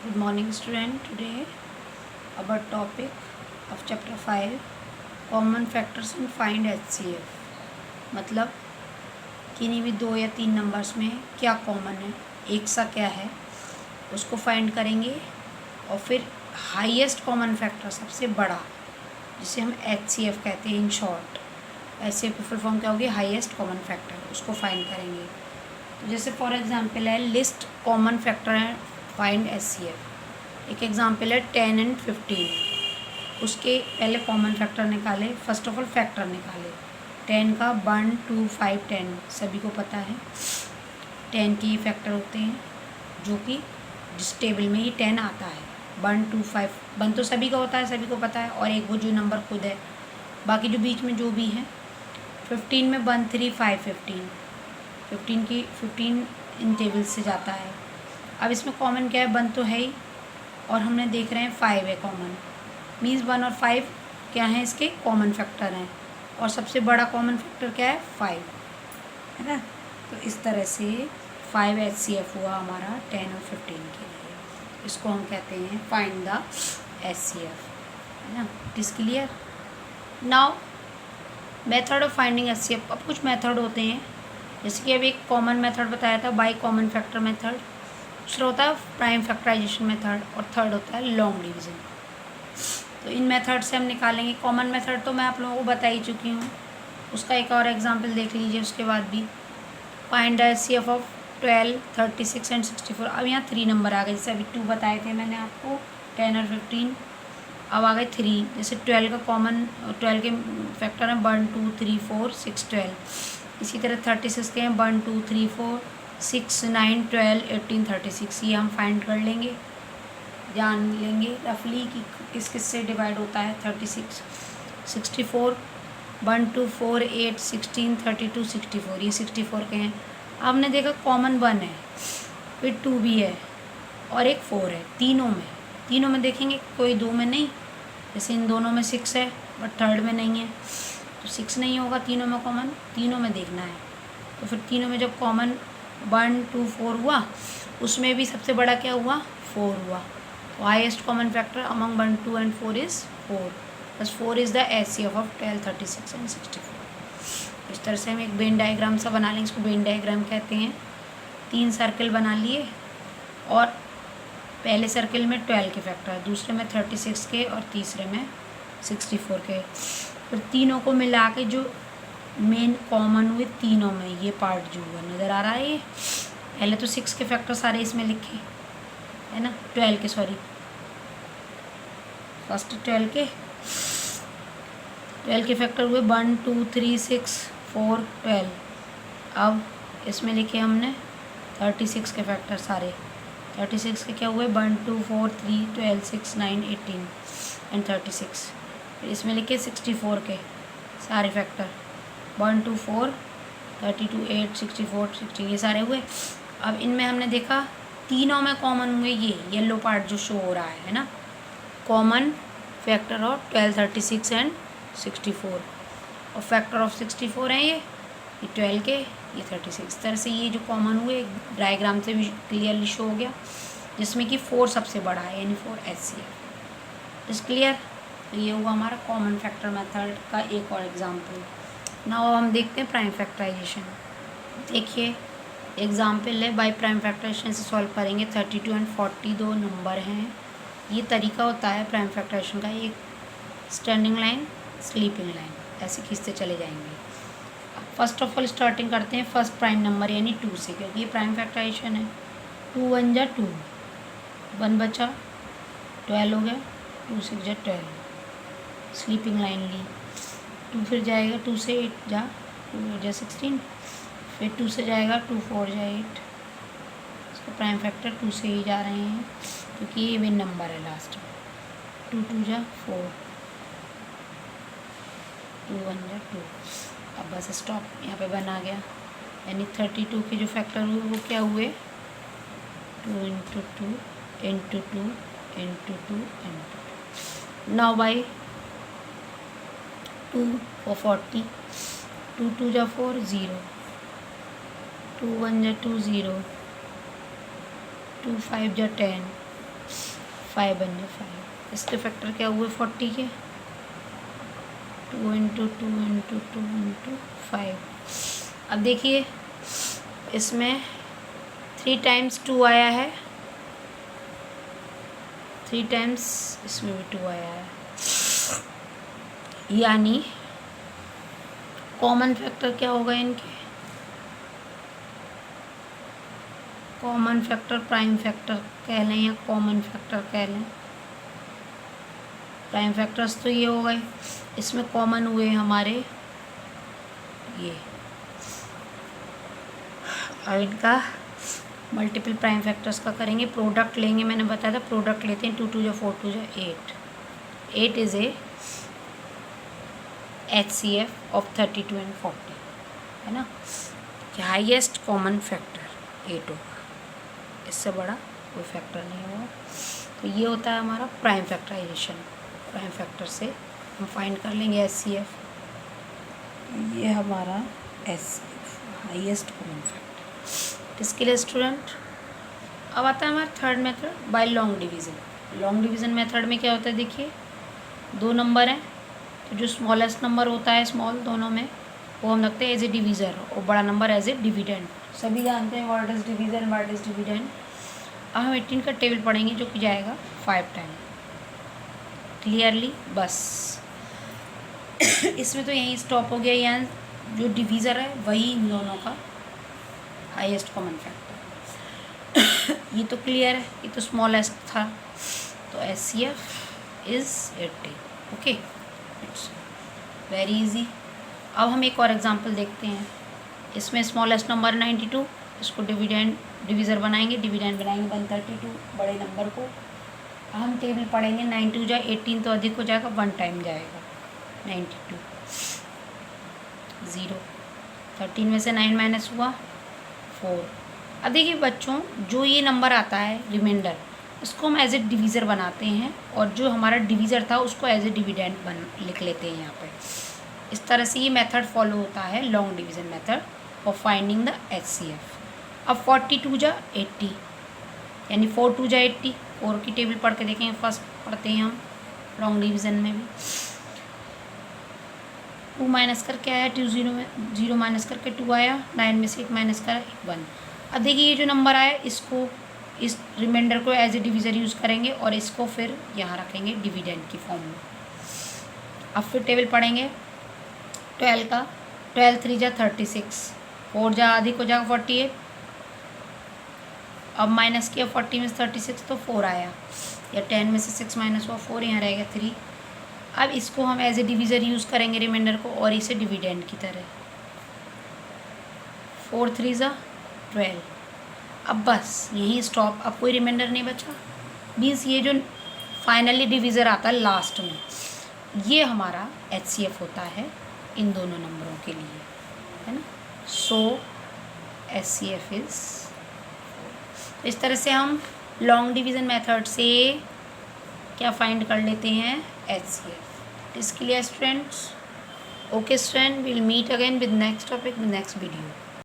Good morning student. Today our topic of chapter 5 common factors and find HCF मतलब किन्हीं भी दो या तीन नंबर्स में क्या कॉमन है, एक सा क्या है उसको फाइंड करेंगे और फिर हाईएस्ट कॉमन फैक्टर सबसे बड़ा जिसे हम HCF कहते हैं इन शॉर्ट। HCF की फुल फॉर्म क्या होगी? हाईएस्ट कॉमन फैक्टर, उसको फाइंड करेंगे। तो जैसे फॉर एग्जांपल है लिस्ट कॉमन फैक्टर है फाइंड HCF। एक एग्जांपल है 10 and 15। उसके पहले कॉमन फैक्टर निकाले, फर्स्ट ऑफ ऑल फैक्टर निकाले। 10 का 1 2 5 10 सभी को पता है 10 के फैक्टर होते हैं जो कि जिस टेबल में ये 10 आता है 1 2 5 1 तो सभी का होता है, सभी को पता है, और एक वो जो नंबर खुद है, बाकी जो बीच में जो भी है। 15 में 1 3 5 15 इन टेबल से जाता है। अब इसमें कॉमन क्या है? 1 तो है ही और हमने देख रहे हैं 5 है कॉमन, मीन्स 1 और 5 क्या हैं? इसके कॉमन फैक्टर हैं और सबसे बड़ा कॉमन फैक्टर क्या है? 5 है ना। तो इस तरह से 5 HCF हुआ हमारा 10 और 15 के लिए। इसको हम कहते हैं फाइंड द HCF, है ना। It is clear. Now method of finding HCF। अब कुछ मेथड होते हैं, जैसे कि अभी एक कॉमन मेथड बताया था बाई कॉमन फैक्टर मेथड, दूसरा होता है प्राइम फैक्टराइजेशन मेथड और थर्ड होता है लॉन्ग डिवीज़न। तो इन मेथड से हम निकालेंगे। कॉमन मेथड तो मैं आप लोगों को बता ही चुकी हूँ, उसका एक और एग्जांपल देख लीजिए उसके बाद भी। Find the HCF of 12 36 and 64। अब यहाँ 3 नंबर आ गए, जैसे अभी 2 बताए थे मैंने आपको, 10 और 15। अब आ गए 3, जैसे 12 का कॉमन 12 के फैक्टर हैं 1 2 3 4 6 12। इसी तरह 36 के हैं 1 2 3 4 6 9 12 18 36। ये हम फाइंड कर लेंगे, जान लेंगे रफली कि किस किस से डिवाइड होता है 36। 64 1 2 4 8 16 32 64, ये 64 के हैं। आपने देखा कॉमन 1 है, फिर 2 भी है और एक 4 है। तीनों में देखेंगे कोई दो में नहीं, जैसे इन दोनों में 6 है बट थर्ड में नहीं है, तो 6 नहीं होगा तीनों में कॉमन, तीनों में देखना है। तो फिर तीनों में जब कॉमन 1 2 4 हुआ, उसमें भी सबसे बड़ा क्या हुआ? 4 हुआ। तो highest common factor among 1 2 and 4 is 4, बस 4 is the HCF of 12 36 and 64। इस तरह से हम एक वेन डायग्राम सा बना लेंगे, इसको वेन डायग्राम कहते हैं। 3 सर्कल बना लिए और पहले सर्कल में 12 के फैक्टर, दूसरे में 36 के और तीसरे में 64 के। फिर तीनों को मिला के जो मेन कॉमन हुए तीनों में, ये पार्ट जो हुआ नज़र आ रहा है, ये पहले तो 6 के फैक्टर सारे इसमें लिखे है ना, 12 के, सॉरी फर्स्ट 12 के फैक्टर हुए 1 2 3 6 4 12। अब इसमें लिखे हमने 36 के फैक्टर सारे। 36 के क्या हुए? 1 2 4 3 12 6 9 18 एंड 36। फिर इसमें लिखे 64 के सारे फैक्टर 1 2 4 32 8 64 16, ये सारे हुए। अब इनमें हमने देखा तीनों में कॉमन हुए ये येलो पार्ट जो शो हो रहा है ना, कॉमन फैक्टर ऑफ 12 36 एंड 64, और फैक्टर ऑफ 64 हैं ये 12 के, ये 36। इस तरह से ये जो कॉमन हुए डायग्राम से भी क्लियरली शो हो गया, जिसमें कि 4 सबसे बड़ा है, यानी 4 HCF। Is clear. तो ये हुआ हमारा कॉमन फैक्टर मेथड का एक और एग्जाम्पल। नाउ हम देखते हैं प्राइम फैक्टराइजेशन। देखिए एग्जाम्पल है बाय प्राइम फैक्टराइजेशन से सॉल्व करेंगे। 32 एंड 40 दो नंबर हैं। ये तरीका होता है प्राइम फैक्टराइजेशन का, एक स्टैंडिंग लाइन स्लीपिंग लाइन ऐसे खींचते चले जाएंगे। फर्स्ट ऑफ ऑल स्टार्टिंग करते हैं फर्स्ट प्राइम नंबर यानी 2 से, क्योंकि ये प्राइम फैक्टराइजेशन है। 2 1 जा 2, 1 बचा 12 हो गया, 2 6 जा 12, स्लीपिंग लाइन ली। 2 फिर जाएगा 2 से 8 जा 2 जा 16, फिर 2 से जाएगा 2 4 जा 8। इसका प्राइम फैक्टर 2 से ही जा रहे हैं क्योंकि ये मेन नंबर है लास्ट में। 2 2 जा 4, 2 1 जा 2। अब बस स्टॉप यहाँ पे बना गया, यानी 32 के जो फैक्टर हुए वो क्या हुए? 2 into 2 into 2 into 2 into 2। 9 by 2 for 40, 2 2 जा 4 0, 2 1 जा 2 0, 2 5 जा 10, 5 बन जाए 5। इसके फैक्टर क्या हुए 40 के, 2 इंटू 2 इंटू 2 इंटू 5। अब देखिए इसमें 3 टाइम्स 2 आया है, 3 टाइम्स इसमें भी 2 आया है, यानी कॉमन फैक्टर क्या होगा इनके, कॉमन फैक्टर प्राइम फैक्टर कह लें या कॉमन फैक्टर कह लें। प्राइम फैक्टर्स तो ये हो गए, इसमें कॉमन हुए हमारे ये। अब इनका मल्टीपल प्राइम फैक्टर्स का करेंगे, प्रोडक्ट लेंगे, मैंने बताया था प्रोडक्ट लेते हैं, 2 2 जा 4 2 जा 8। 8 is a HCF of 32 and 40, है ना। हाईएस्ट कॉमन फैक्टर 8 होगा, इससे बड़ा कोई फैक्टर नहीं होगा। तो ये होता है हमारा प्राइम फैक्टराइजेशन। प्राइम फैक्टर से हम फाइंड कर लेंगे HCF, ये हमारा HCF हाईएस्ट कॉमन फैक्टर। इसके लिए स्टूडेंट अब आता है हमारा third method by long division. Long division method में क्या होता है, देखिए 2 नंबर हैं, तो जो स्मॉलेस्ट नंबर होता है स्मॉल दोनों में, वो हम रखते हैं एज ए डिवीज़र और बड़ा नंबर एज ए डिविडेंड। सभी जानते हैं what is divisor, what is dividend. अब हम 18 का टेबल पढ़ेंगे जो कि जाएगा 5 टाइम क्लियरली। बस इसमें तो यहीं स्टॉप हो गया, यहाँ जो डिवीज़र है वही इन दोनों का हाईएस्ट कॉमन फैक्टर। ये तो क्लियर है, ये तो स्मॉलेस्ट था, तो HCF is 80। Okay, it's very easy. अब हम एक और एग्जांपल देखते हैं। इसमें स्मॉलेस्ट नंबर 92, इसको डिवीज़र बनाएंगे, डिविडेंड बनाएंगे 132 बड़े नंबर को। हम टेबल पढ़ेंगे, 9 2 जा 18 तो अधिक हो जाएगा, 1 टाइम जाएगा 92, 0। 13 में से 9 माइनस हुआ 4। अब देखिए बच्चों, जो ये नंबर आता है रिमाइंडर, इसको हम एज ए डिवीज़र बनाते हैं और जो हमारा डिवीज़र था उसको एज ए डिविडेंड लिख लेते हैं यहाँ पे। इस तरह से ये मेथड फॉलो होता है, long division method for finding the HCF। अब 42 जा 80, यानी 4 2 जा 80। 4 की टेबल पढ़ के देखेंगे, फर्स्ट पढ़ते हैं हम लॉन्ग डिवीज़न में भी। 2 माइनस करके आया, 2 0 में 0 माइनस करके 2 आया, 9 में से 1 माइनस करा 1। अब देखिए ये जो नंबर आया, इसको इस रिमाइंडर को एज ए डिवीज़र यूज़ करेंगे और इसको फिर यहाँ रखेंगे डिविडेंड की फॉर्म में। अब फिर टेबल पढ़ेंगे 12 का, 12 3 जा 36, 4 जा अधिक हो जाएगा 48। अब माइनस किया 40 में से 36 तो 4 आया, या 10 में से 6 माइनस हुआ 4, यहाँ रहेगा 3। अब इसको हम एज ए डिवीज़र यूज़ करेंगे रिमाइंडर को और इसे डिविडेंड की तरह। 4 3 जा 12। अब बस यहीं स्टॉप, अब कोई रिमाइंडर नहीं बचा। मीन्स ये जो फाइनली डिवीज़र आता है लास्ट में, ये हमारा HCF होता है इन दोनों नंबरों के लिए, है ना। सो HCF इज़, इस तरह से हम लॉन्ग डिवीज़न मेथड से क्या फाइंड कर लेते हैं HCF। इसके लिए students, okay student, will meet again with next topic, with next video.